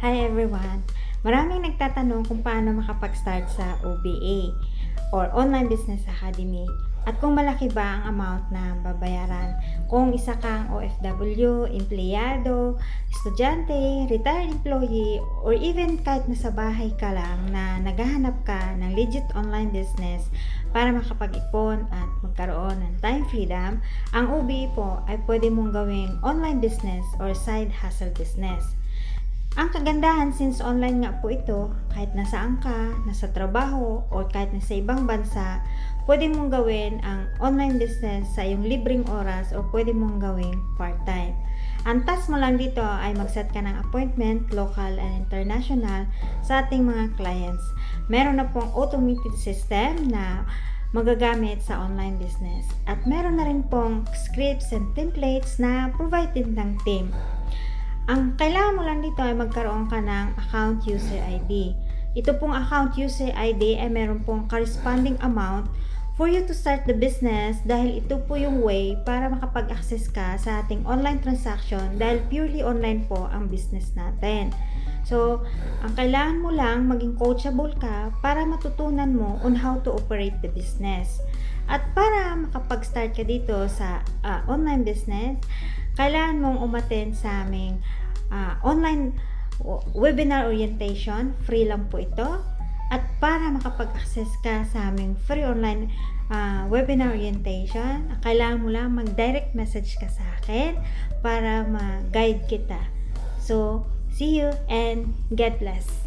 Hi everyone! Maraming nagtatanong kung paano makapag-start sa OBA or Online Business Academy at kung malaki ba ang amount na babayaran. Kung isa kang OFW, empleyado, estudyante, retired employee, or even kahit nasa bahay ka lang na naghahanap ka ng legit online business para makapag-ipon at magkaroon ng time freedom, ang OBA po ay pwede mong gawing online business or side hustle business. Ang kagandahan, since online nga po ito, kahit nasaan ka, nasa trabaho, o kahit nasa ibang bansa, pwede mong gawin ang online business sa iyong libreng oras o pwede mong gawing part-time. Ang task mo lang dito ay mag-set ka ng appointment, local and international, sa ating mga clients. Meron na pong automated system na magagamit sa online business. At meron na rin pong scripts and templates na provided ng team. Ang kailangan mo lang dito ay magkaroon ka ng account user ID. Ito pong account user ID ay meron pong corresponding amount for you to start the business dahil ito po yung way para makapag-access ka sa ating online transaction dahil purely online po ang business natin. So, ang kailangan mo lang maging coachable ka para matutunan mo on how to operate the business. At para makapag-start ka dito sa online business, kailangan mong umattend sa aming online webinar orientation. Free lang po ito. At para makapag-access ka sa aming free online webinar orientation, kailangan mo lang mag-direct message ka sa akin para ma-guide kita. So, see you and God bless.